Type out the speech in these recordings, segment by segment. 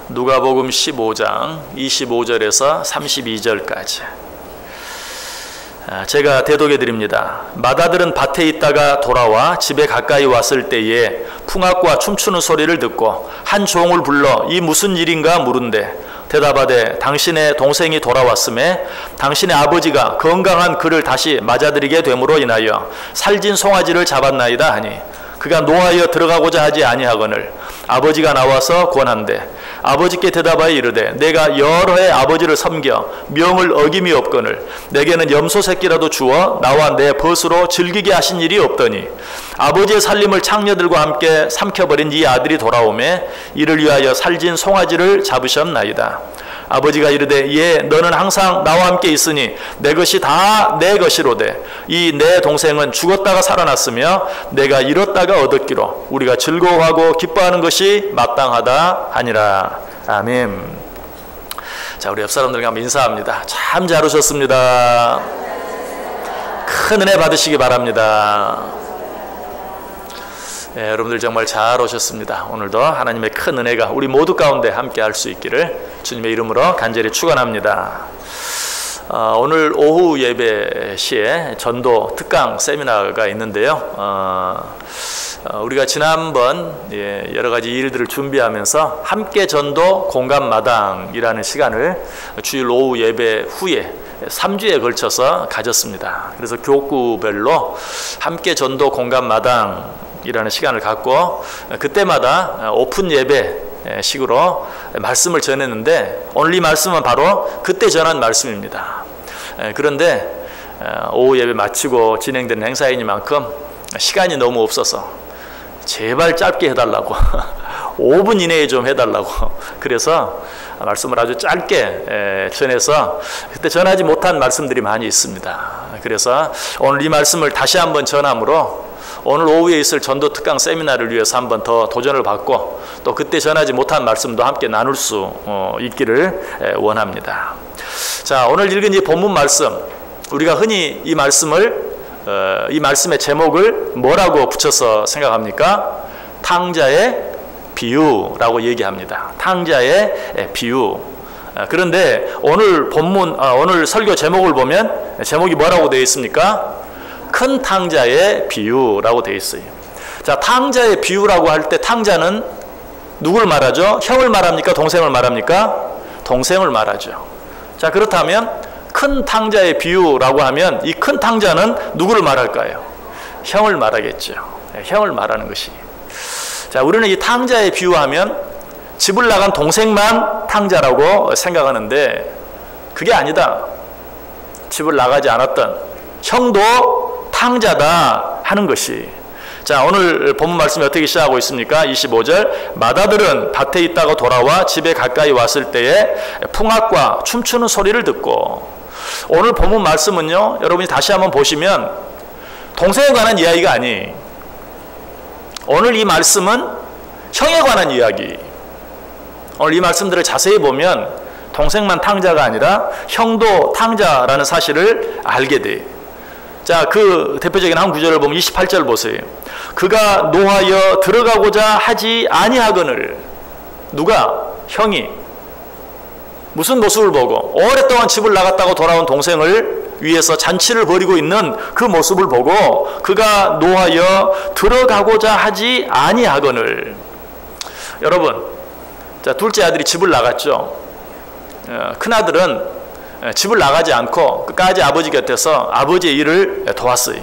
누가복음 15장 25절에서 32절까지. 제가 대독해 드립니다. 마다들은 밭에 있다가 돌아와 집에 가까이 왔을 때에 풍악과 춤추는 소리를 듣고 한 종을 불러 이 무슨 일인가 물은데 대답하되 당신의 동생이 돌아왔음에 당신의 아버지가 건강한 그를 다시 맞아들이게 됨으로 인하여 살진 송아지를 잡았나이다 하니 그가 노하여 들어가고자 하지 아니하거늘 아버지가 나와서 권한대 아버지께 대답하여 이르되 내가 여러 해 아버지를 섬겨 명을 어김이 없거늘 내게는 염소 새끼라도 주어 나와 내 벗으로 즐기게 하신 일이 없더니 아버지의 살림을 창녀들과 함께 삼켜버린 이 아들이 돌아오매 이를 위하여 살진 송아지를 잡으셨나이다. 아버지가 이르되 예 너는 항상 나와 함께 있으니 내 것이 다 내 것이로되 이 내 동생은 죽었다가 살아났으며 내가 잃었다가 얻었기로 우리가 즐거워하고 기뻐하는 것이 마땅하다 하니라. 아멘. 자, 우리 옆 사람들과 한번 인사합니다. 참 잘 오셨습니다. 큰 은혜 받으시기 바랍니다. 네, 여러분들 정말 잘 오셨습니다. 오늘도 하나님의 큰 은혜가 우리 모두 가운데 함께 할 수 있기를 주님의 이름으로 간절히 축원합니다. 오늘 오후 예배 시에 전도 특강 세미나가 있는데요. 우리가 지난번 여러 가지 일들을 준비하면서 함께 전도 공감마당이라는 시간을 주일 오후 예배 후에 3주에 걸쳐서 가졌습니다. 그래서 교구별로 함께 전도 공감마당이라는 시간을 갖고 그때마다 오픈 예배 식으로 말씀을 전했는데 오늘 이 말씀은 바로 그때 전한 말씀입니다. 그런데 오후 예배 마치고 진행되는 행사이니만큼 시간이 너무 없어서 제발 짧게 해달라고 5분 이내에 좀 해달라고 그래서 말씀을 아주 짧게 전해서 그때 전하지 못한 말씀들이 많이 있습니다. 그래서 오늘 이 말씀을 다시 한번 전함으로 오늘 오후에 있을 전도 특강 세미나를 위해서 한 번 더 도전을 받고 또 그때 전하지 못한 말씀도 함께 나눌 수 있기를 원합니다. 자, 오늘 읽은 이 본문 말씀 우리가 흔히 이 말씀을 이 말씀의 제목을 뭐라고 붙여서 생각합니까? 탕자의 비유라고 얘기합니다. 탕자의 비유. 그런데 오늘 본문 오늘 설교 제목을 보면 제목이 뭐라고 되어 있습니까? 큰 탕자의 비유라고 되어 있어요. 자, 탕자의 비유라고 할 때 탕자는 누구를 말하죠? 형을 말합니까? 동생을 말합니까? 동생을 말하죠. 자, 그렇다면 큰 탕자의 비유라고 하면 이 큰 탕자는 누구를 말할까요? 형을 말하겠죠. 형을 말하는 것이. 자, 우리는 이 탕자의 비유하면 집을 나간 동생만 탕자라고 생각하는데 그게 아니다. 집을 나가지 않았던 형도 탕자다 하는 것이. 자, 오늘 본문 말씀이 어떻게 시작하고 있습니까? 25절 마다들은 밭에 있다가 돌아와 집에 가까이 왔을 때에 풍악과 춤추는 소리를 듣고. 오늘 본문 말씀은요 여러분이 다시 한번 보시면 동생에 관한 이야기가 아니. 오늘 이 말씀은 형에 관한 이야기. 오늘 이 말씀들을 자세히 보면 동생만 탕자가 아니라 형도 탕자라는 사실을 알게 돼요. 자, 그 대표적인 한 구절을 보면 28절 보세요. 그가 노하여 들어가고자 하지 아니하거늘. 누가? 형이. 무슨 모습을 보고 오랫동안 집을 나갔다고 돌아온 동생을 위해서 잔치를 벌이고 있는 그 모습을 보고 그가 노하여 들어가고자 하지 아니하거늘. 여러분, 자, 둘째 아들이 집을 나갔죠. 큰아들은 집을 나가지 않고 끝까지 아버지 곁에서 아버지의 일을 도왔어요.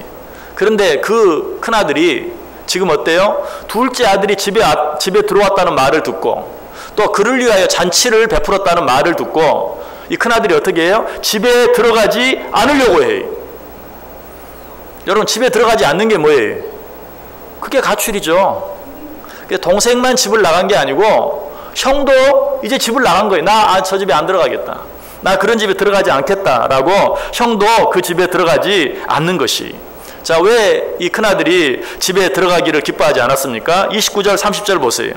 그런데 그 큰아들이 지금 어때요? 둘째 아들이 집에 들어왔다는 말을 듣고 또 그를 위하여 잔치를 베풀었다는 말을 듣고 이 큰아들이 어떻게 해요? 집에 들어가지 않으려고 해요. 여러분, 집에 들어가지 않는 게 뭐예요? 그게 가출이죠. 동생만 집을 나간 게 아니고 형도 이제 집을 나간 거예요. 나 저 집에 안 들어가겠다. 나 그런 집에 들어가지 않겠다라고 형도 그 집에 들어가지 않는 것이. 자, 왜 이 큰아들이 집에 들어가기를 기뻐하지 않았습니까? 29절 30절 보세요.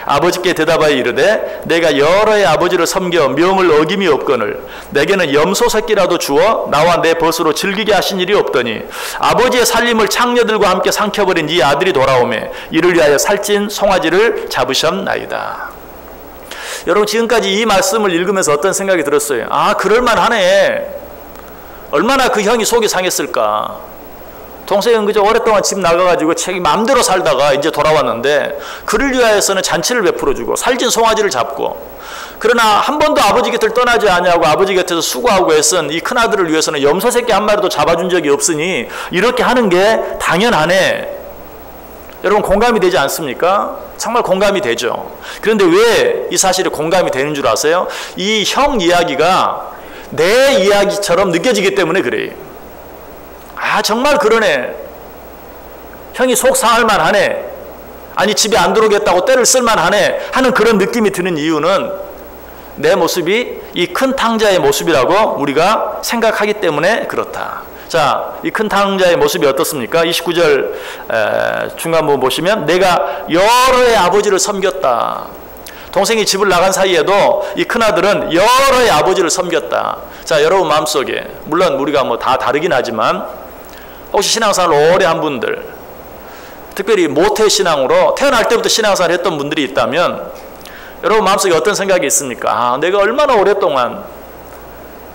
아버지께 대답하여 이르되 내가 여러 해 아버지를 섬겨 명을 어김이 없거늘 내게는 염소 새끼라도 주어 나와 내 벗으로 즐기게 하신 일이 없더니 아버지의 살림을 창녀들과 함께 삼켜버린 이 아들이 돌아오매 이를 위하여 살찐 송아지를 잡으셨나이다. 여러분 지금까지 이 말씀을 읽으면서 어떤 생각이 들었어요? 아, 그럴만하네. 얼마나 그 형이 속이 상했을까. 동생은 그저 오랫동안 집 나가가지고 자기 마음대로 살다가 이제 돌아왔는데 그를 위하여서는 잔치를 베풀어주고 살진 송아지를 잡고, 그러나 한 번도 아버지 곁을 떠나지 않냐고 아버지 곁에서 수고하고 애쓴 이 큰아들을 위해서는 염소 새끼 한 마리도 잡아준 적이 없으니 이렇게 하는 게 당연하네. 여러분 공감이 되지 않습니까? 정말 공감이 되죠. 그런데 왜 이 사실이 공감이 되는 줄 아세요? 이 형 이야기가 내 이야기처럼 느껴지기 때문에 그래요. 아, 정말 그러네. 형이 속 상할 만하네. 아니 집에 안 들어오겠다고 때를 쓸 만하네 하는 그런 느낌이 드는 이유는 내 모습이 이 큰 탕자의 모습이라고 우리가 생각하기 때문에 그렇다. 자, 이 큰 탕자의 모습이 어떻습니까? 29절 중간 부분 보시면 내가 여러의 아버지를 섬겼다. 동생이 집을 나간 사이에도 이 큰아들은 여러의 아버지를 섬겼다. 자, 여러분 마음속에 물론 우리가 뭐 다 다르긴 하지만 혹시 신앙생활을 오래 한 분들, 특별히 모태신앙으로 태어날 때부터 신앙생활을 했던 분들이 있다면 여러분 마음속에 어떤 생각이 있습니까? 아, 내가 얼마나 오랫동안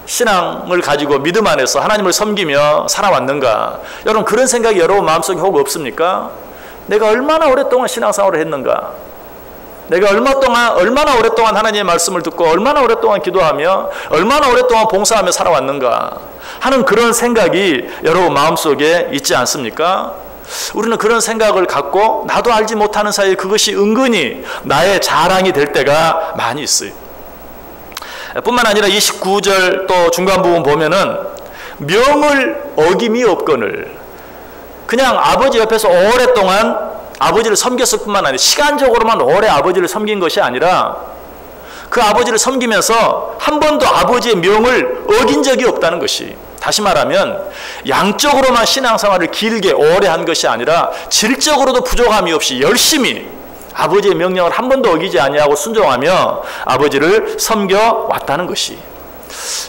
신앙을 가지고 믿음 안에서 하나님을 섬기며 살아왔는가. 여러분 그런 생각이 여러분 마음속에 혹 없습니까? 내가 얼마나 오랫동안 신앙생활을 했는가. 내가 얼마나 오랫동안 하나님의 말씀을 듣고 얼마나 오랫동안 기도하며 얼마나 오랫동안 봉사하며 살아왔는가 하는 그런 생각이 여러분 마음속에 있지 않습니까? 우리는 그런 생각을 갖고 나도 알지 못하는 사이에 그것이 은근히 나의 자랑이 될 때가 많이 있어요. 뿐만 아니라 29절 또 중간 부분 보면은 명을 어김이 없거늘, 그냥 아버지 옆에서 오랫동안 아버지를 섬겼을 뿐만 아니라 시간적으로만 오래 아버지를 섬긴 것이 아니라 그 아버지를 섬기면서 한 번도 아버지의 명을 어긴 적이 없다는 것이, 다시 말하면 양적으로만 신앙생활을 길게 오래 한 것이 아니라 질적으로도 부족함이 없이 열심히 아버지의 명령을 한 번도 어기지 아니하고 순종하며 아버지를 섬겨왔다는 것이.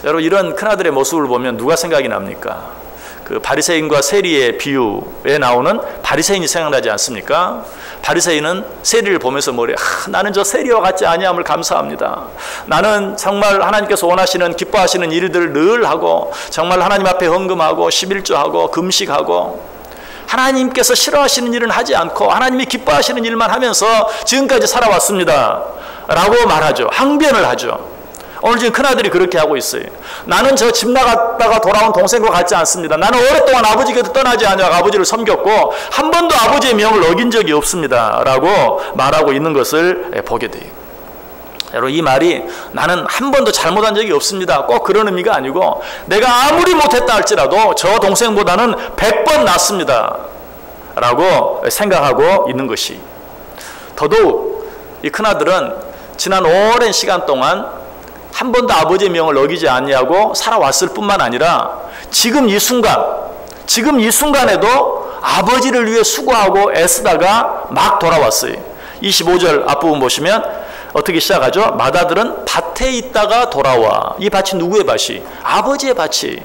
여러분 이런 큰아들의 모습을 보면 누가 생각이 납니까? 그 바리새인과 세리의 비유에 나오는 바리새인이 생각나지 않습니까? 바리새인은 세리를 보면서 뭐래? 나는 저 세리와 같지 아니함을 감사합니다. 나는 정말 하나님께서 원하시는 기뻐하시는 일들을 늘 하고 정말 하나님 앞에 헌금하고 11조하고 금식하고 하나님께서 싫어하시는 일은 하지 않고 하나님이 기뻐하시는 일만 하면서 지금까지 살아왔습니다 라고 말하죠. 항변을 하죠. 오늘 지금 큰아들이 그렇게 하고 있어요. 나는 저 집 나갔다가 돌아온 동생과 같지 않습니다. 나는 오랫동안 아버지 곁에 떠나지 않냐고 아버지를 섬겼고 한 번도 아버지의 명을 어긴 적이 없습니다 라고 말하고 있는 것을 보게 돼요. 여러분 이 말이 나는 한 번도 잘못한 적이 없습니다 꼭 그런 의미가 아니고 내가 아무리 못했다 할지라도 저 동생보다는 100번 낫습니다 라고 생각하고 있는 것이. 더더욱 이 큰아들은 지난 오랜 시간 동안 한 번도 아버지의 명을 어기지 않냐고 살아왔을 뿐만 아니라 지금 이 순간에도 아버지를 위해 수고하고 애쓰다가 막 돌아왔어요. 25절 앞부분 보시면 어떻게 시작하죠? 맏아들은 밭에 있다가 돌아와. 이 밭이 누구의 밭이? 아버지의 밭이.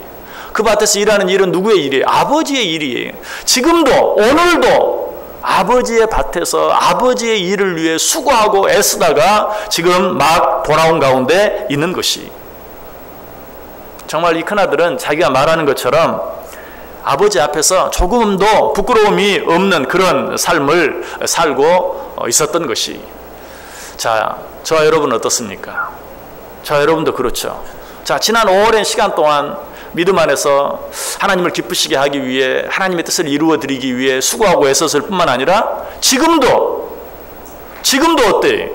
그 밭에서 일하는 일은 누구의 일이에요? 아버지의 일이에요. 지금도 오늘도 아버지의 밭에서 아버지의 일을 위해 수고하고 애쓰다가 지금 막 돌아온 가운데 있는 것이. 정말 이 큰아들은 자기가 말하는 것처럼 아버지 앞에서 조금도 부끄러움이 없는 그런 삶을 살고 있었던 것이. 자, 저와 여러분 어떻습니까? 저와 여러분도 그렇죠. 자, 지난 오랜 시간 동안 믿음 안에서 하나님을 기쁘시게 하기 위해 하나님의 뜻을 이루어 드리기 위해 수고하고 애썼을 뿐만 아니라 지금도 어때?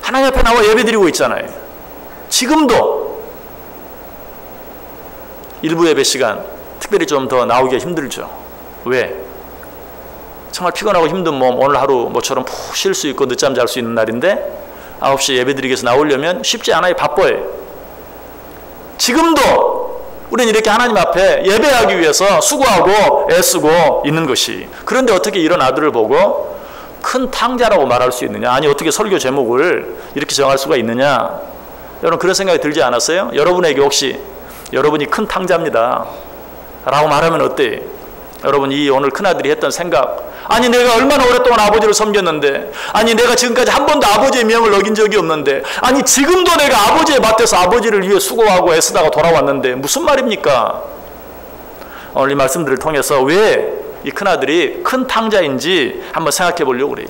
하나님 앞에 나와 예배 드리고 있잖아요. 지금도 일부 예배 시간 특별히 좀 더 나오기가 힘들죠. 왜? 정말 피곤하고 힘든 몸 오늘 하루 모처럼 푹 쉴 수 있고 늦잠 잘 수 있는 날인데 9시에 예배 드리기 위해서 나오려면 쉽지 않아요. 바빠요. 지금도 우리는 이렇게 하나님 앞에 예배하기 위해서 수고하고 애쓰고 있는 것이. 그런데 어떻게 이런 아들을 보고 큰 탕자라고 말할 수 있느냐? 아니 어떻게 설교 제목을 이렇게 정할 수가 있느냐? 여러분 그런 생각이 들지 않았어요? 여러분에게 혹시 여러분이 큰 탕자입니다 라고 말하면 어때요? 여러분 이 오늘 큰아들이 했던 생각, 아니 내가 얼마나 오랫동안 아버지를 섬겼는데, 아니 내가 지금까지 한 번도 아버지의 명을 어긴 적이 없는데, 아니 지금도 내가 아버지의 밭에서 아버지를 위해 수고하고 애쓰다가 돌아왔는데 무슨 말입니까? 오늘 이 말씀들을 통해서 왜 이 큰아들이 큰 탕자인지 한번 생각해 보려고 그래요.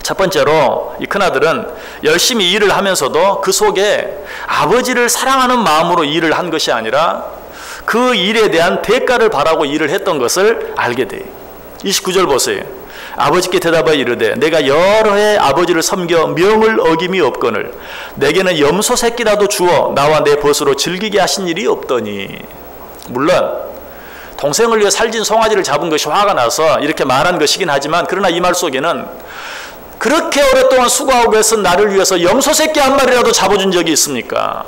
첫 번째로 이 큰아들은 열심히 일을 하면서도 그 속에 아버지를 사랑하는 마음으로 일을 한 것이 아니라 그 일에 대한 대가를 바라고 일을 했던 것을 알게 돼요. 29절 보세요. 아버지께 대답하여 이르되 내가 여러 해 아버지를 섬겨 명을 어김이 없거늘 내게는 염소 새끼라도 주어 나와 내 벗으로 즐기게 하신 일이 없더니. 물론 동생을 위해 살진 송아지를 잡은 것이 화가 나서 이렇게 말한 것이긴 하지만, 그러나 이 말 속에는 그렇게 오랫동안 수고하고 애쓴 나를 위해서 염소 새끼 한 마리라도 잡아준 적이 있습니까?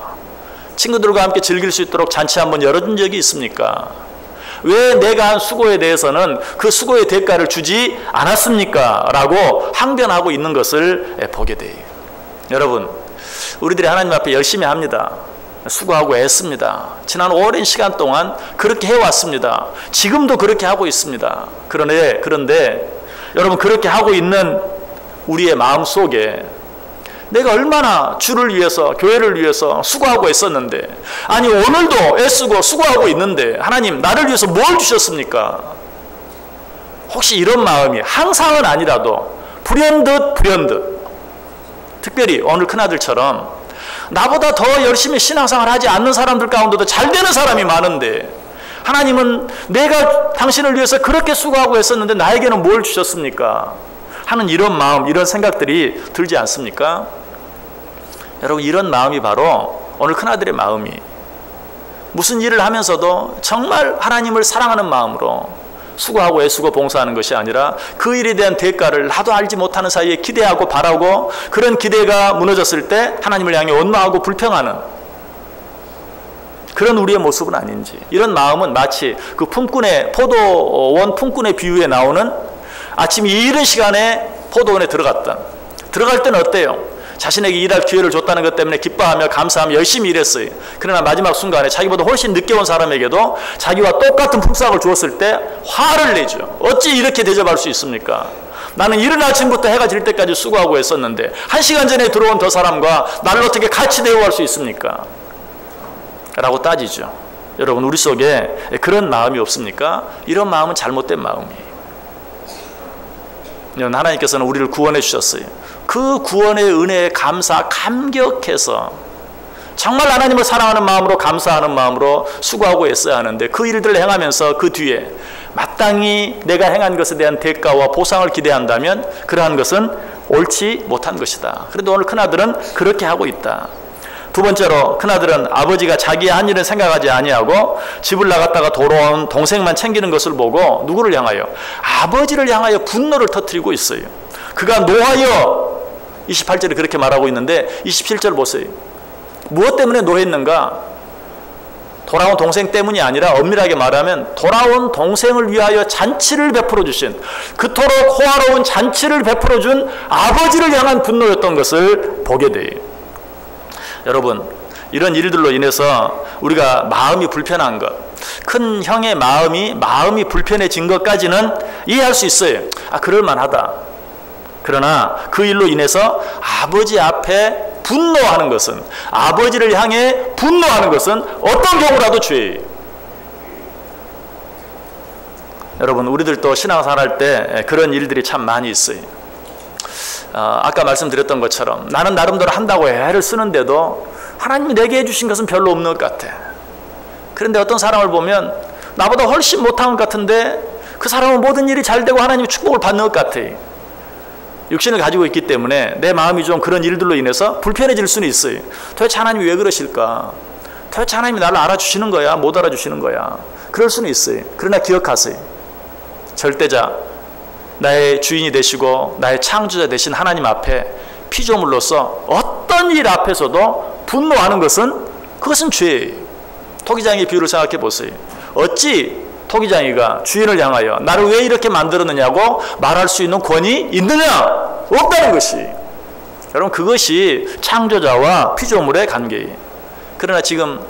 친구들과 함께 즐길 수 있도록 잔치 한번 열어준 적이 있습니까? 왜 내가 한 수고에 대해서는 그 수고의 대가를 주지 않았습니까? 라고 항변하고 있는 것을 보게 돼요. 여러분, 우리들이 하나님 앞에 열심히 합니다. 수고하고 애씁니다. 지난 오랜 시간 동안 그렇게 해왔습니다. 지금도 그렇게 하고 있습니다. 그런데 여러분, 그렇게 하고 있는 우리의 마음 속에 내가 얼마나 주를 위해서, 교회를 위해서 수고하고 애썼는데, 아니 오늘도 애쓰고 수고하고 있는데 하나님 나를 위해서 뭘 주셨습니까? 혹시 이런 마음이 항상은 아니라도 불현듯 특별히 오늘 큰아들처럼 나보다 더 열심히 신앙생활 하지 않는 사람들 가운데도 잘 되는 사람이 많은데, 하나님은 내가 당신을 위해서 그렇게 수고하고 했었는데 나에게는 뭘 주셨습니까? 하는 이런 마음, 이런 생각들이 들지 않습니까? 여러분, 이런 마음이 바로 오늘 큰아들의 마음이, 무슨 일을 하면서도 정말 하나님을 사랑하는 마음으로 수고하고 애쓰고 봉사하는 것이 아니라 그 일에 대한 대가를 나도 알지 못하는 사이에 기대하고 바라고, 그런 기대가 무너졌을 때 하나님을 향해 원망하고 불평하는 그런 우리의 모습은 아닌지. 이런 마음은 마치 그 품꾼의, 포도원 품꾼의 비유에 나오는 아침 이른 시간에 포도원에 들어갈 때는 어때요? 자신에게 일할 기회를 줬다는 것 때문에 기뻐하며 감사하며 열심히 일했어요. 그러나 마지막 순간에 자기보다 훨씬 늦게 온 사람에게도 자기와 똑같은 품삯을 주었을 때 화를 내죠. 어찌 이렇게 대접할 수 있습니까? 나는 이른 아침부터 해가 질 때까지 수고하고 했었는데 1시간 전에 들어온 저 사람과 나를 어떻게 같이 대우할 수 있습니까? 라고 따지죠. 여러분, 우리 속에 그런 마음이 없습니까? 이런 마음은 잘못된 마음이에요. 하나님께서는 우리를 구원해 주셨어요. 그 구원의 은혜에 감격해서 정말 하나님을 사랑하는 마음으로, 감사하는 마음으로 수고하고 애써야 하는데, 그 일들을 행하면서 그 뒤에 마땅히 내가 행한 것에 대한 대가와 보상을 기대한다면 그러한 것은 옳지 못한 것이다. 그래도 오늘 큰아들은 그렇게 하고 있다. 두 번째로, 큰아들은 아버지가 자기의 한 일은 생각하지 아니하고 집을 나갔다가 돌아온 동생만 챙기는 것을 보고 누구를 향하여? 아버지를 향하여 분노를 터뜨리고 있어요. 그가 노하여, 28절에 그렇게 말하고 있는데 27절 보세요. 무엇 때문에 노했는가? 돌아온 동생 때문이 아니라 엄밀하게 말하면 돌아온 동생을 위하여 잔치를 베풀어 주신, 그토록 호화로운 잔치를 베풀어 준 아버지를 향한 분노였던 것을 보게 돼요. 여러분, 이런 일들로 인해서 우리가 마음이 불편한 것, 큰 형의 마음이 불편해진 것까지는 이해할 수 있어요. 그럴만하다. 그러나 그 일로 인해서 아버지 앞에 분노하는 것은, 아버지를 향해 분노하는 것은 어떤 경우라도 죄예요. 여러분, 우리들도 신앙생활 할 때 그런 일들이 참 많이 있어요. 아까 말씀드렸던 것처럼 나는 나름대로 한다고 애를 쓰는데도 하나님이 내게 해주신 것은 별로 없는 것 같아. 그런데 어떤 사람을 보면 나보다 훨씬 못한 것 같은데 그 사람은 모든 일이 잘 되고 하나님의 축복을 받는 것 같아. 육신을 가지고 있기 때문에 내 마음이 좀 그런 일들로 인해서 불편해질 수는 있어요. 도대체 하나님이 왜 그러실까? 도대체 하나님이 나를 알아주시는 거야? 못 알아주시는 거야? 그럴 수는 있어요. 그러나 기억하세요. 절대자, 나의 주인이 되시고 나의 창조자 되신 하나님 앞에 피조물로서 어떤 일 앞에서도 분노하는 것은, 그것은 죄예요. 토기장의 비유를 생각해 보세요. 어찌 토기장이가 주인을 향하여 나를 왜 이렇게 만들었느냐고 말할 수 있는 권위 있느냐? 없다는 것이. 여러분, 그것이 창조자와 피조물의 관계예요. 그러나 지금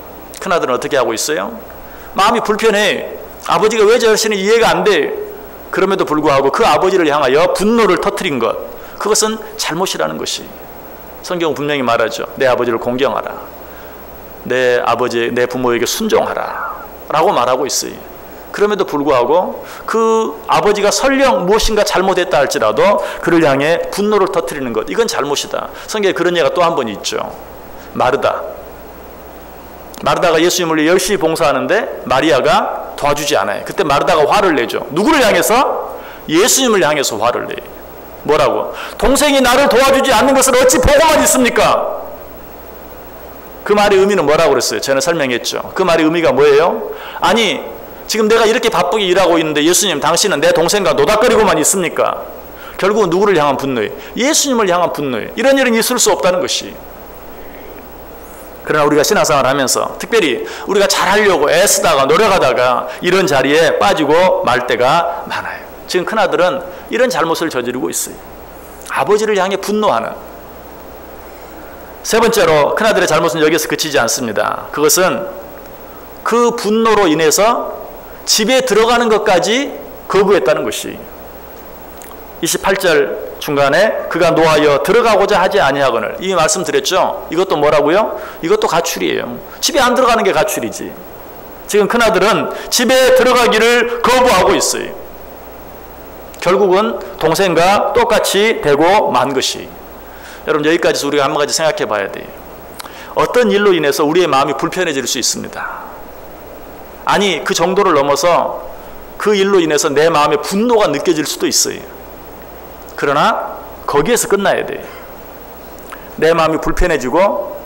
큰아들은 어떻게 하고 있어요? 마음이 불편해. 아버지가 왜 저러시는지 이해가 안 돼. 그럼에도 불구하고 그 아버지를 향하여 분노를 터뜨린 것, 그것은 잘못이라는 것이 성경은 분명히 말하죠. 내 아버지를 공경하라, 내 부모에게 순종하라 라고 말하고 있어요. 그럼에도 불구하고 그 아버지가 설령 무엇인가 잘못했다 할지라도 그를 향해 분노를 터뜨리는 것, 이건 잘못이다. 성경에 그런 예가 또 한 번 있죠. 마르다가 예수님을 위해 열심히 봉사하는데 마리아가 도와주지 않아요. 그때 마르다가 화를 내죠. 누구를 향해서? 예수님을 향해서 화를 내요. 뭐라고? 동생이 나를 도와주지 않는 것을 어찌 보고만 있습니까? 그 말의 의미는 뭐라고 그랬어요? 저는 설명했죠. 그 말의 의미가 뭐예요? 아니, 지금 내가 이렇게 바쁘게 일하고 있는데 예수님, 당신은 내 동생과 노닥거리고만 있습니까? 결국은 누구를 향한 분노예요? 예수님을 향한 분노예요. 이런 일은 있을 수 없다는 것이. 그러나 우리가 신앙생활을 하면서 특별히 우리가 잘하려고 애쓰다가 노력하다가 이런 자리에 빠지고 말 때가 많아요. 지금 큰아들은 이런 잘못을 저지르고 있어요. 아버지를 향해 분노하는. 세 번째로 큰아들의 잘못은 여기서 그치지 않습니다. 그것은 그 분노로 인해서 집에 들어가는 것까지 거부했다는 것이. 28절 중간에 그가 노하여 들어가고자 하지 아니하거늘, 이미 말씀드렸죠. 이것도 뭐라고요? 이것도 가출이에요. 집에 안 들어가는 게 가출이지. 지금 큰아들은 집에 들어가기를 거부하고 있어요. 결국은 동생과 똑같이 되고 만 것이. 여러분, 여기까지 우리가 한 가지 생각해 봐야 돼요. 어떤 일로 인해서 우리의 마음이 불편해질 수 있습니다. 아니, 그 정도를 넘어서 그 일로 인해서 내 마음에 분노가 느껴질 수도 있어요. 그러나 거기에서 끝나야 돼요. 내 마음이 불편해지고,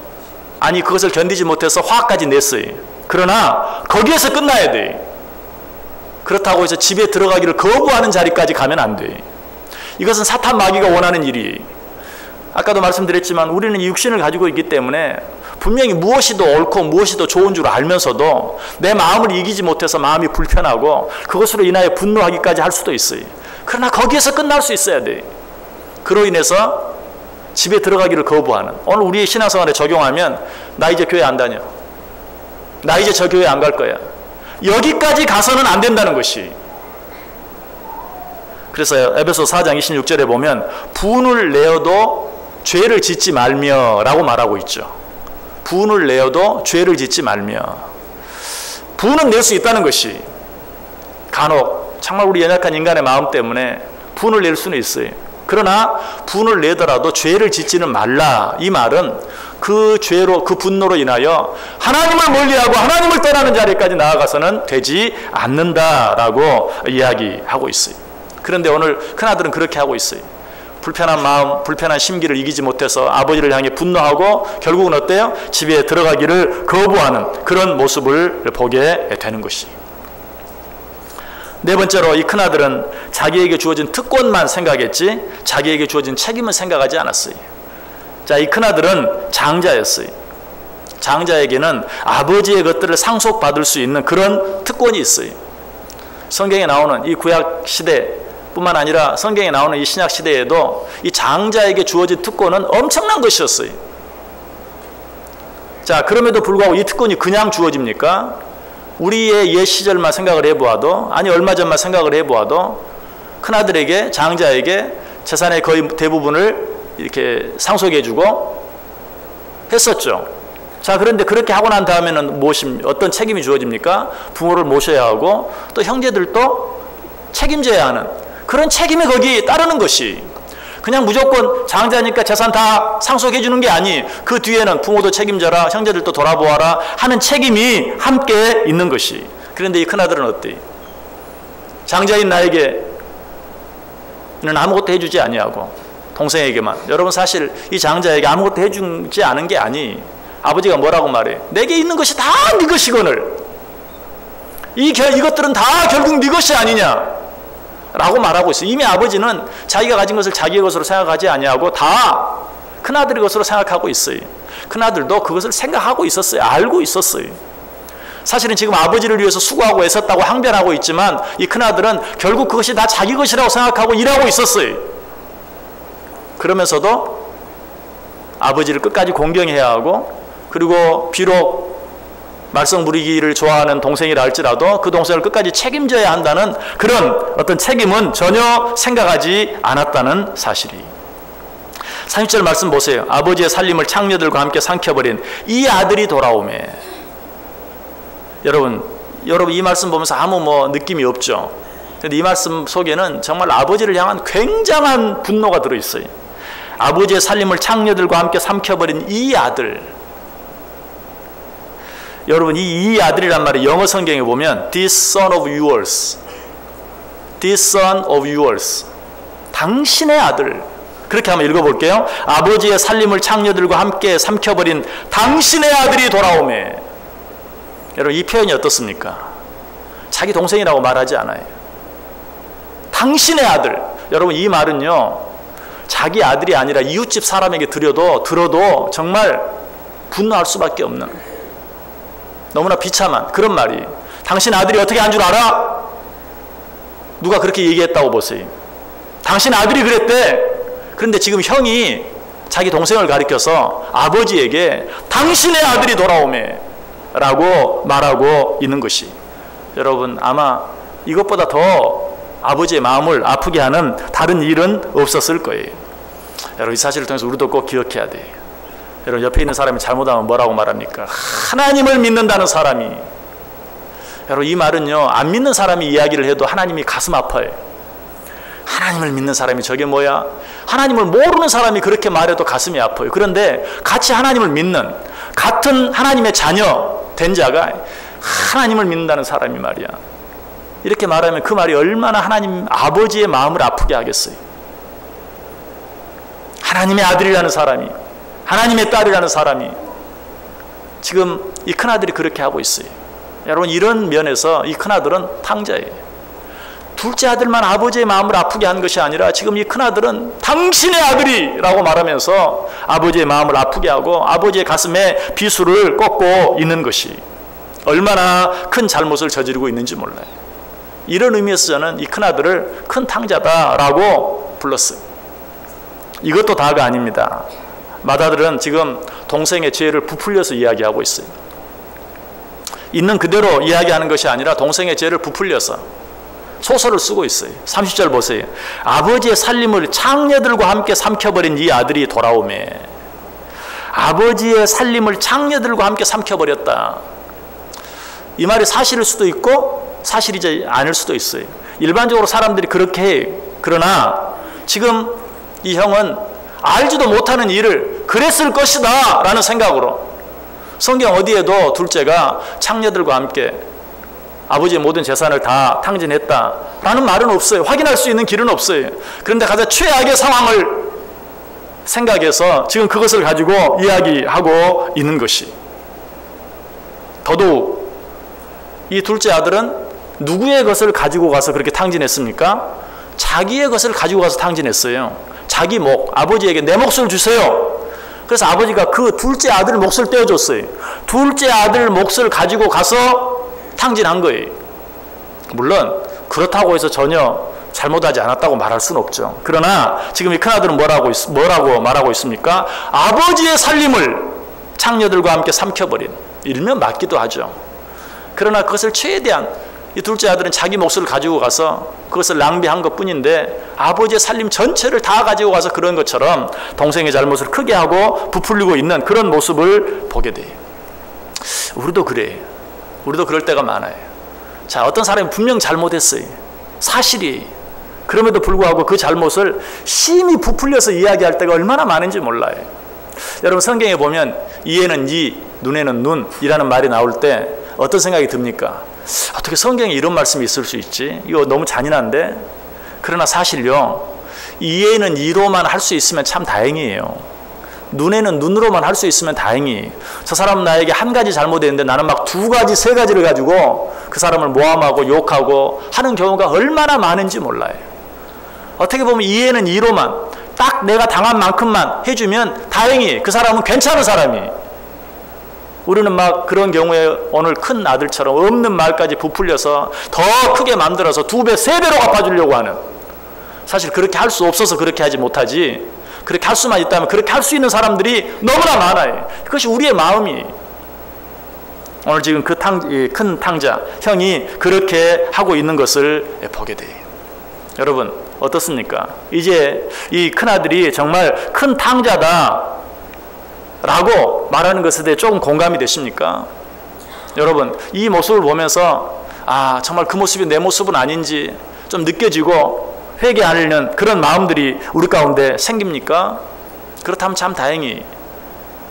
아니 그것을 견디지 못해서 화까지 냈어요. 그러나 거기에서 끝나야 돼요. 그렇다고 해서 집에 들어가기를 거부하는 자리까지 가면 안 돼요. 이것은 사탄 마귀가 원하는 일이에요. 아까도 말씀드렸지만 우리는 이 육신을 가지고 있기 때문에 분명히 무엇이 더 옳고 무엇이 더 좋은 줄 알면서도 내 마음을 이기지 못해서 마음이 불편하고 그것으로 인하여 분노하기까지 할 수도 있어요. 그러나 거기에서 끝날 수 있어야 돼. 그로 인해서 집에 들어가기를 거부하는, 오늘 우리의 신앙생활에 적용하면 나 이제 교회 안 다녀, 나 이제 저 교회 안 갈 거야, 여기까지 가서는 안 된다는 것이. 그래서 에베소 4장 26절에 보면 분을 내어도 죄를 짓지 말며 라고 말하고 있죠. 분을 내어도 죄를 짓지 말며. 분은 낼 수 있다는 것이. 간혹 정말 우리 연약한 인간의 마음 때문에 분을 낼 수는 있어요. 그러나 분을 내더라도 죄를 짓지는 말라. 이 말은 그 죄로, 그 분노로 인하여 하나님을 멀리하고 하나님을 떠나는 자리까지 나아가서는 되지 않는다라고 이야기하고 있어요. 그런데 오늘 큰아들은 그렇게 하고 있어요. 불편한 마음, 불편한 심기를 이기지 못해서 아버지를 향해 분노하고 결국은 어때요? 집에 들어가기를 거부하는 그런 모습을 보게 되는 것이. 네 번째로 이 큰아들은 자기에게 주어진 특권만 생각했지 자기에게 주어진 책임은 생각하지 않았어요. 자, 이 큰아들은 장자였어요. 장자에게는 아버지의 것들을 상속받을 수 있는 그런 특권이 있어요. 성경에 나오는 이 구약 시대 뿐만 아니라 성경에 나오는 이 신약 시대에도 이 장자에게 주어진 특권은 엄청난 것이었어요. 자, 그럼에도 불구하고 이 특권이 그냥 주어집니까? 우리의 옛 시절만 생각을 해보아도, 아니 얼마 전만 생각을 해보아도 큰아들에게, 장자에게 재산의 거의 대부분을 이렇게 상속해주고 했었죠. 자, 그런데 그렇게 하고 난 다음에는 어떤 책임이 주어집니까? 부모를 모셔야 하고 또 형제들도 책임져야 하는 그런 책임이 거기 따르는 것이. 그냥 무조건 장자니까 재산 다 상속해 주는 게 아니, 그 뒤에는 부모도 책임져라, 형제들도 돌아보아라 하는 책임이 함께 있는 것이. 그런데 이 큰아들은 어때? 장자인 나에게는 아무것도 해주지 아니하고 동생에게만. 여러분, 사실 이 장자에게 아무것도 해주지 않은 게 아니. 아버지가 뭐라고 말해? 내게 있는 것이 다 네 것이거늘 이것들은 다 결국 네 것이 아니냐 라고 말하고 있어요. 이미 아버지는 자기가 가진 것을 자기의 것으로 생각하지 아니하고 다 큰아들의 것으로 생각하고 있어요. 큰아들도 그것을 생각하고 있었어요. 알고 있었어요. 사실은 지금 아버지를 위해서 수고하고 애썼다고 항변하고 있지만 이 큰아들은 결국 그것이 다 자기 것이라고 생각하고 일하고 있었어요. 그러면서도 아버지를 끝까지 공경해야 하고, 그리고 비록 말썽 부리기를 좋아하는 동생이라 할지라도 그 동생을 끝까지 책임져야 한다는 그런 어떤 책임은 전혀 생각하지 않았다는 사실이. 30절 말씀 보세요. 아버지의 살림을 창녀들과 함께 삼켜버린 이 아들이 돌아오매. 여러분 이 말씀 보면서 아무 느낌이 없죠. 그런데 이 말씀 속에는 정말 아버지를 향한 굉장한 분노가 들어있어요. 아버지의 살림을 창녀들과 함께 삼켜버린 이 아들. 여러분 이 아들이란 말이 영어 성경에 보면 this son of yours, this son of yours, 당신의 아들. 그렇게 한번 읽어볼게요. 아버지의 살림을 창녀들과 함께 삼켜버린 당신의 아들이 돌아오매. 여러분 이 표현이 어떻습니까? 자기 동생이라고 말하지 않아요. 당신의 아들. 여러분 이 말은요, 자기 아들이 아니라 이웃집 사람에게 들어도 정말 분노할 수밖에 없는, 너무나 비참한 그런 말이. 당신 아들이 어떻게 한 줄 알아? 누가 그렇게 얘기했다고 보세요. 당신 아들이 그랬대. 그런데 지금 형이 자기 동생을 가리켜서 아버지에게 당신의 아들이 돌아오매 라고 말하고 있는 것이, 여러분 아마 이것보다 더 아버지의 마음을 아프게 하는 다른 일은 없었을 거예요. 여러분 이 사실을 통해서 우리도 꼭 기억해야 돼요. 여러분 옆에 있는 사람이 잘못하면 뭐라고 말합니까? 하나님을 믿는다는 사람이. 여러분 이 말은요, 안 믿는 사람이 이야기를 해도 하나님이 가슴 아파요. 하나님을 믿는 사람이 저게 뭐야? 하나님을 모르는 사람이 그렇게 말해도 가슴이 아파요. 그런데 같이 하나님을 믿는, 같은 하나님의 자녀 된 자가 하나님을 믿는다는 사람이 말이야, 이렇게 말하면 그 말이 얼마나 하나님 아버지의 마음을 아프게 하겠어요. 하나님의 아들이라는 사람이, 하나님의 딸이라는 사람이 지금 이 큰아들이 그렇게 하고 있어요. 여러분 이런 면에서 이 큰아들은 탕자예요. 둘째 아들만 아버지의 마음을 아프게 한 것이 아니라 지금 이 큰아들은 당신의 아들이라고 말하면서 아버지의 마음을 아프게 하고 아버지의 가슴에 비수를 꽂고 있는 것이 얼마나 큰 잘못을 저지르고 있는지 몰라요. 이런 의미에서 저는 이 큰아들을 큰 탕자다라고 불렀어요. 이것도 다가 아닙니다. 맏아들은 지금 동생의 죄를 부풀려서 이야기하고 있어요. 있는 그대로 이야기하는 것이 아니라 동생의 죄를 부풀려서 소설을 쓰고 있어요. 30절 보세요. 아버지의 살림을 창녀들과 함께 삼켜버린 이 아들이 돌아오매. 아버지의 살림을 창녀들과 함께 삼켜버렸다. 이 말이 사실일 수도 있고 사실이지 않을 수도 있어요. 일반적으로 사람들이 그렇게 해요. 그러나 지금 이 형은 알지도 못하는 일을 그랬을 것이다 라는 생각으로, 성경 어디에도 둘째가 창녀들과 함께 아버지의 모든 재산을 다 탕진했다 라는 말은 없어요. 확인할 수 있는 길은 없어요. 그런데 가장 최악의 상황을 생각해서 지금 그것을 가지고 이야기하고 있는 것이, 더더욱 이 둘째 아들은 누구의 것을 가지고 가서 그렇게 탕진했습니까? 자기의 것을 가지고 가서 탕진했어요. 자기 목, 아버지에게 내 몫을 주세요. 그래서 아버지가 그 둘째 아들 몫을 떼어줬어요. 둘째 아들 몫을 가지고 가서 탕진한 거예요. 물론 그렇다고 해서 전혀 잘못하지 않았다고 말할 수는 없죠. 그러나 지금 이 큰아들은 뭐라고 말하고 있습니까? 아버지의 살림을 창녀들과 함께 삼켜버린, 일면 맞기도 하죠. 그러나 그것을 최대한, 이 둘째 아들은 자기 몫을 가지고 가서 그것을 낭비한 것뿐인데 아버지의 살림 전체를 다 가지고 가서 그런 것처럼 동생의 잘못을 크게 하고 부풀리고 있는 그런 모습을 보게 돼요. 우리도 그래요. 우리도 그럴 때가 많아요. 자, 어떤 사람이 분명 잘못했어요. 사실이. 그럼에도 불구하고 그 잘못을 심히 부풀려서 이야기할 때가 얼마나 많은지 몰라요. 여러분 성경에 보면 이에는 이, 눈에는 눈이라는 말이 나올 때 어떤 생각이 듭니까? 어떻게 성경에 이런 말씀이 있을 수 있지? 이거 너무 잔인한데? 그러나 사실요, 이에는 이로만 할 수 있으면 참 다행이에요. 눈에는 눈으로만 할 수 있으면 다행히, 저 사람은 나에게 한 가지 잘못했는데 나는 막 두 가지, 세 가지를 가지고 그 사람을 모함하고 욕하고 하는 경우가 얼마나 많은지 몰라요. 어떻게 보면 이에는 이로만, 딱 내가 당한 만큼만 해주면 다행히 그 사람은 괜찮은 사람이. 우리는 막 그런 경우에 오늘 큰 아들처럼 없는 말까지 부풀려서 더 크게 만들어서 2배, 3배로 갚아주려고 하는, 사실 그렇게 할 수 없어서 그렇게 하지 못하지, 그렇게 할 수만 있다면 그렇게 할 수 있는 사람들이 너무나 많아요. 그것이 우리의 마음이. 오늘 지금 그 큰 탕자 형이 그렇게 하고 있는 것을 보게 돼요. 여러분 어떻습니까? 이제 이 큰아들이 정말 큰 탕자다 라고 말하는 것에 대해 조금 공감이 되십니까? 여러분 이 모습을 보면서 아 정말 그 모습이 내 모습은 아닌지 좀 느껴지고 회개하려는 그런 마음들이 우리 가운데 생깁니까? 그렇다면 참 다행히.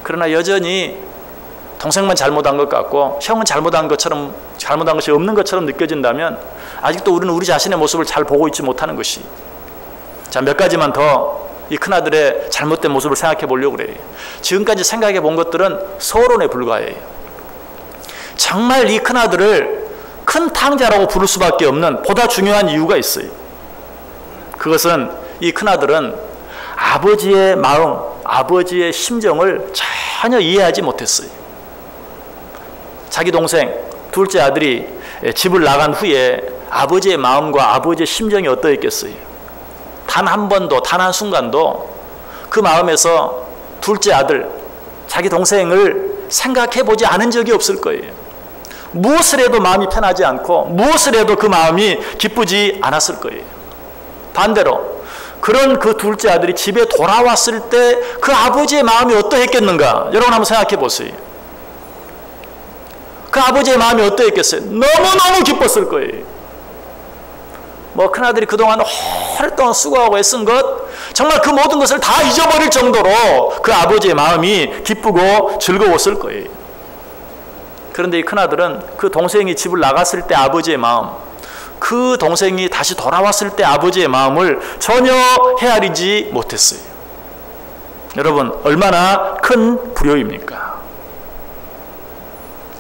그러나 여전히 동생만 잘못한 것 같고 형은 잘못한 것이 없는 것처럼 느껴진다면 아직도 우리는 우리 자신의 모습을 잘 보고 있지 못하는 것이. 자, 몇 가지만 더 이 큰아들의 잘못된 모습을 생각해 보려고 그래요. 지금까지 생각해 본 것들은 서론에 불과해요. 정말 이 큰아들을 큰 탕자라고 부를 수밖에 없는 보다 중요한 이유가 있어요. 그것은 이 큰아들은 아버지의 마음, 아버지의 심정을 전혀 이해하지 못했어요. 자기 동생, 둘째 아들이 집을 나간 후에 아버지의 마음과 아버지의 심정이 어떠했겠어요? 단 한 번도, 단 한 순간도 그 마음에서 둘째 아들, 자기 동생을 생각해 보지 않은 적이 없을 거예요. 무엇을 해도 마음이 편하지 않고 무엇을 해도 그 마음이 기쁘지 않았을 거예요. 반대로 그런 그 둘째 아들이 집에 돌아왔을 때 그 아버지의 마음이 어떠했겠는가? 여러분 한번 생각해 보세요. 그 아버지의 마음이 어떠했겠어요? 너무너무 기뻤을 거예요. 뭐 큰아들이 그동안 오랫동안 수고하고 애쓴 것 정말 그 모든 것을 다 잊어버릴 정도로 그 아버지의 마음이 기쁘고 즐거웠을 거예요. 그런데 이 큰아들은 그 동생이 집을 나갔을 때 아버지의 마음, 그 동생이 다시 돌아왔을 때 아버지의 마음을 전혀 헤아리지 못했어요. 여러분 얼마나 큰 불효입니까?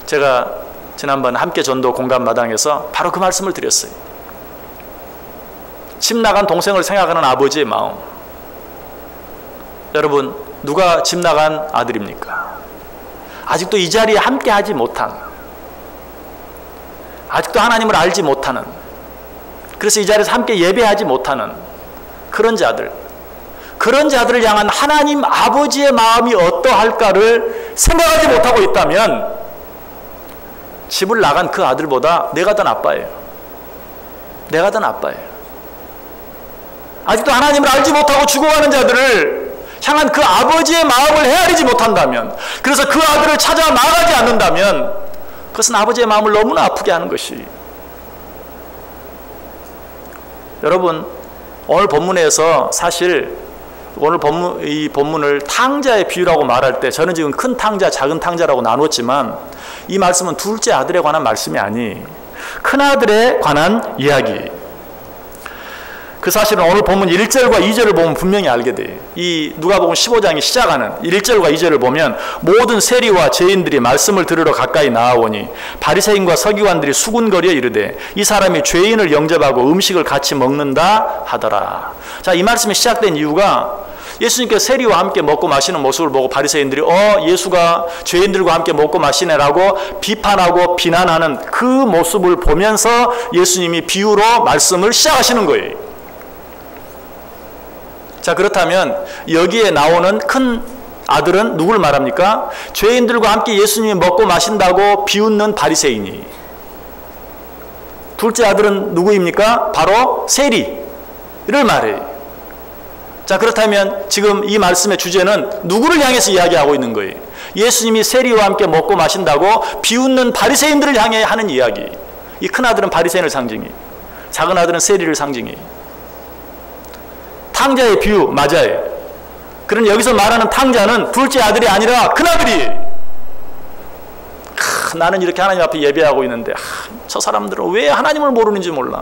제가 지난번 함께 전도 공감 마당에서 바로 그 말씀을 드렸어요. 집 나간 동생을 생각하는 아버지의 마음. 여러분 누가 집 나간 아들입니까? 아직도 이 자리에 함께 하지 못한, 아직도 하나님을 알지 못하는, 그래서 이 자리에서 함께 예배하지 못하는 그런 자들, 그런 자들을 향한 하나님 아버지의 마음이 어떠할까를 생각하지 못하고 있다면 집을 나간 그 아들보다 내가 더 나빠요. 내가 더 나빠요. 아직도 하나님을 알지 못하고 죽어가는 자들을 향한 그 아버지의 마음을 헤아리지 못한다면, 그래서 그 아들을 찾아 나가지 않는다면 그것은 아버지의 마음을 너무나 아프게 하는 것이. 여러분 오늘 본문에서 사실 오늘 이 본문을 탕자의 비유라고 말할 때 저는 지금 큰 탕자, 작은 탕자라고 나눴지만 이 말씀은 둘째 아들에 관한 말씀이 아니 큰 아들에 관한 이야기. 그 사실은 오늘 본문 1절과 2절을 보면 분명히 알게 돼요. 이 누가복음 15장이 시작하는 1절과 2절을 보면 모든 세리와 죄인들이 말씀을 들으러 가까이 나아오니 바리새인과 서기관들이 수군거려 이르되 이 사람이 죄인을 영접하고 음식을 같이 먹는다 하더라. 자, 이 말씀이 시작된 이유가 예수님께서 세리와 함께 먹고 마시는 모습을 보고 바리새인들이 예수가 죄인들과 함께 먹고 마시네라고 비판하고 비난하는 그 모습을 보면서 예수님이 비유로 말씀을 시작하시는 거예요. 자, 그렇다면 여기에 나오는 큰 아들은 누구를 말합니까? 죄인들과 함께 예수님이 먹고 마신다고 비웃는 바리새인이. 둘째 아들은 누구입니까? 바로 세리를 말해요. 자, 그렇다면 지금 이 말씀의 주제는 누구를 향해서 이야기하고 있는 거예요? 예수님이 세리와 함께 먹고 마신다고 비웃는 바리새인들을 향해 하는 이야기. 이 큰 아들은 바리새인을 상징해, 작은 아들은 세리를 상징해. 탕자의 비유 맞아요. 그런데 여기서 말하는 탕자는 둘째 아들이 아니라 큰 아들이. 나는 이렇게 하나님 앞에 예배하고 있는데 저 사람들은 왜 하나님을 모르는지 몰라.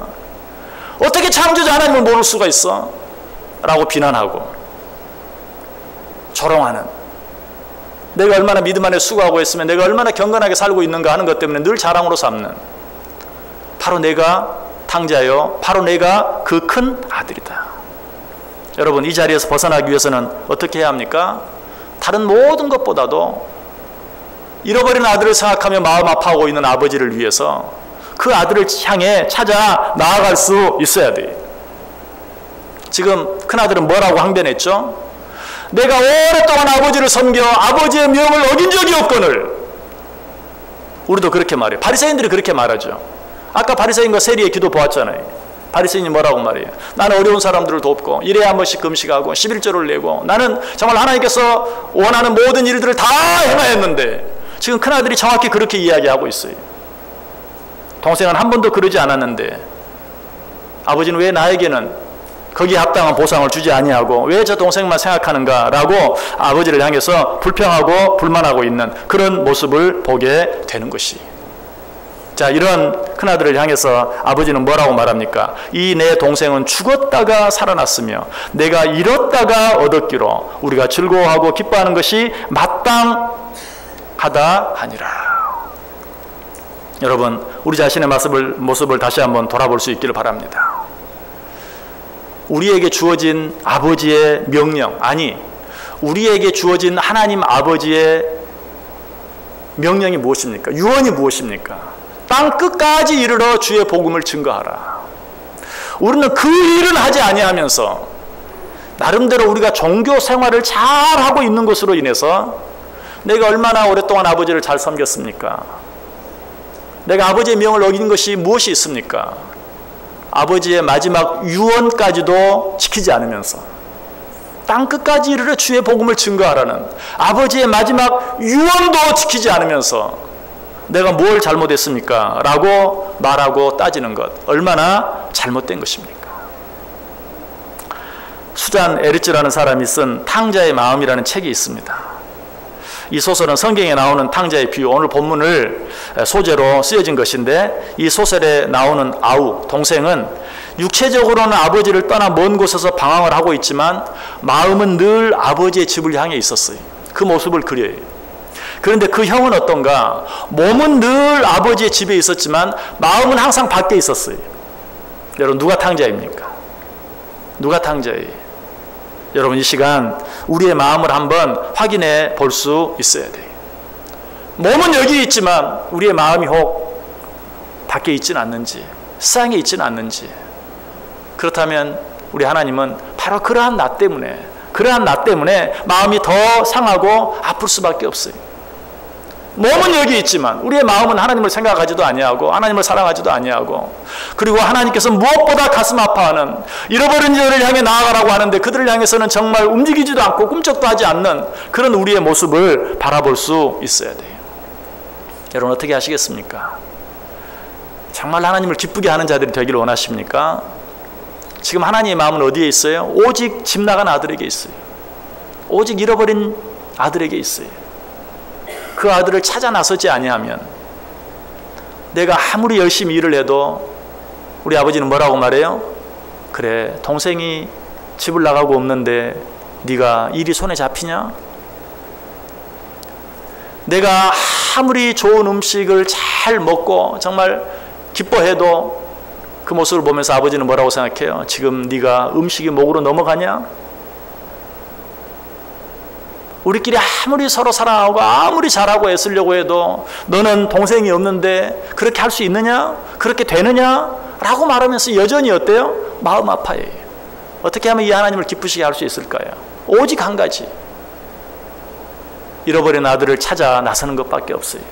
어떻게 창조자 하나님을 모를 수가 있어? 라고 비난하고 조롱하는, 내가 얼마나 믿음 안에 수고하고 있으면 내가 얼마나 경건하게 살고 있는가 하는 것 때문에 늘 자랑으로 삼는, 바로 내가 탕자요, 바로 내가 그 큰 아들이다. 여러분 이 자리에서 벗어나기 위해서는 어떻게 해야 합니까? 다른 모든 것보다도 잃어버린 아들을 생각하며 마음 아파하고 있는 아버지를 위해서 그 아들을 향해 찾아 나아갈 수 있어야 돼요. 지금 큰아들은 뭐라고 항변했죠? 내가 오랫동안 아버지를 섬겨 아버지의 명을 어긴 적이 없거늘 우리도 그렇게 말해요. 바리새인들이 그렇게 말하죠. 아까 바리새인과 세리의 기도 보았잖아요. 바리새인이 뭐라고 말해요? 나는 어려운 사람들을 돕고 일에 한 번씩 금식하고 11조를 내고 나는 정말 하나님께서 원하는 모든 일들을 다 행하였는데, 지금 큰아들이 정확히 그렇게 이야기하고 있어요. 동생은 한 번도 그러지 않았는데 아버지는 왜 나에게는 거기에 합당한 보상을 주지 아니하고 왜 저 동생만 생각하는가 라고 아버지를 향해서 불평하고 불만하고 있는 그런 모습을 보게 되는 것이. 자, 이런 큰아들을 향해서 아버지는 뭐라고 말합니까? 이 내 동생은 죽었다가 살아났으며 내가 잃었다가 얻었기로 우리가 즐거워하고 기뻐하는 것이 마땅하다 하니라. 여러분, 우리 자신의 모습을 다시 한번 돌아볼 수 있기를 바랍니다. 우리에게 주어진 아버지의 명령, 아니 우리에게 주어진 하나님 아버지의 명령이 무엇입니까? 유언이 무엇입니까? 땅 끝까지 이르러 주의 복음을 증거하라. 우리는 그 일은 하지 아니하면서 나름대로 우리가 종교 생활을 잘하고 있는 것으로 인해서 내가 얼마나 오랫동안 아버지를 잘 섬겼습니까? 내가 아버지의 명을 어긴 것이 무엇이 있습니까? 아버지의 마지막 유언까지도 지키지 않으면서 땅 끝까지 이르러 주의 복음을 증거하라는 아버지의 마지막 유언도 지키지 않으면서 내가 뭘 잘못했습니까? 라고 말하고 따지는 것, 얼마나 잘못된 것입니까? 수잔 에르츠라는 사람이 쓴 탕자의 마음이라는 책이 있습니다. 이 소설은 성경에 나오는 탕자의 비유, 오늘 본문을 소재로 쓰여진 것인데, 이 소설에 나오는 아우, 동생은 육체적으로는 아버지를 떠나 먼 곳에서 방황을 하고 있지만 마음은 늘 아버지의 집을 향해 있었어요. 그 모습을 그려요. 그런데 그 형은 어떤가? 몸은 늘 아버지의 집에 있었지만 마음은 항상 밖에 있었어요. 여러분, 누가 탕자입니까? 누가 탕자예요? 여러분, 이 시간 우리의 마음을 한번 확인해 볼 수 있어야 돼요. 몸은 여기 있지만 우리의 마음이 혹 밖에 있지는 않는지, 세상에 있지는 않는지. 그렇다면 우리 하나님은 바로 그러한 나 때문에 마음이 더 상하고 아플 수밖에 없어요. 몸은 여기 있지만 우리의 마음은 하나님을 생각하지도 아니하고 하나님을 사랑하지도 아니하고, 그리고 하나님께서 무엇보다 가슴 아파하는 잃어버린 자를 향해 나아가라고 하는데 그들을 향해서는 정말 움직이지도 않고 꿈쩍도 하지 않는 그런 우리의 모습을 바라볼 수 있어야 돼요. 여러분, 어떻게 하시겠습니까? 정말 하나님을 기쁘게 하는 자들이 되기를 원하십니까? 지금 하나님의 마음은 어디에 있어요? 오직 집 나간 아들에게 있어요. 오직 잃어버린 아들에게 있어요. 그 아들을 찾아 나서지 아니하면 내가 아무리 열심히 일을 해도, 우리 아버지는 뭐라고 말해요? 그래, 동생이 집을 나가고 없는데 네가 일이 손에 잡히냐? 내가 아무리 좋은 음식을 잘 먹고 정말 기뻐해도 그 모습을 보면서 아버지는 뭐라고 생각해요? 지금 네가 음식이 목으로 넘어가냐? 우리끼리 아무리 서로 사랑하고 아무리 잘하고 애쓰려고 해도 너는 동생이 없는데 그렇게 할 수 있느냐? 그렇게 되느냐? 라고 말하면서 여전히 어때요? 마음 아파해요. 어떻게 하면 이 하나님을 기쁘시게 할 수 있을까요? 오직 한 가지, 잃어버린 아들을 찾아 나서는 것밖에 없어요.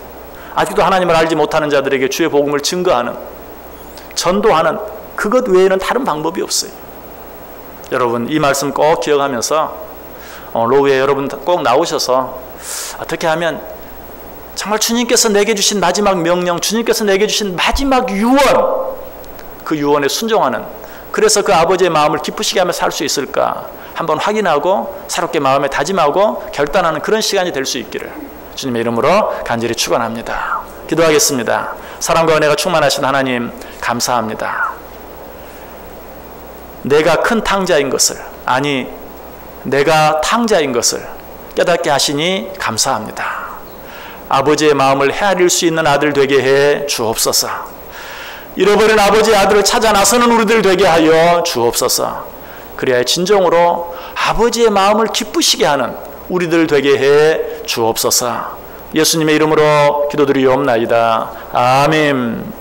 아직도 하나님을 알지 못하는 자들에게 주의 복음을 증거하는, 전도하는 그것 외에는 다른 방법이 없어요. 여러분, 이 말씀 꼭 기억하면서 오늘 오후에 여러분 꼭 나오셔서 어떻게 하면 정말 주님께서 내게 주신 마지막 명령, 주님께서 내게 주신 마지막 유언, 그 유언에 순종하는, 그래서 그 아버지의 마음을 기쁘시게 하며 살 수 있을까 한번 확인하고 새롭게 마음에 다짐하고 결단하는 그런 시간이 될 수 있기를 주님의 이름으로 간절히 축원합니다. 기도하겠습니다. 사랑과 은혜가 충만하신 하나님, 감사합니다. 내가 큰 탕자인 것을, 아니 내가 탕자인 것을 깨닫게 하시니 감사합니다. 아버지의 마음을 헤아릴 수 있는 아들 되게 해 주옵소서. 잃어버린 아버지의 아들을 찾아 나서는 우리들 되게 하여 주옵소서. 그래야 진정으로 아버지의 마음을 기쁘시게 하는 우리들 되게 해 주옵소서. 예수님의 이름으로 기도드리옵나이다. 아멘.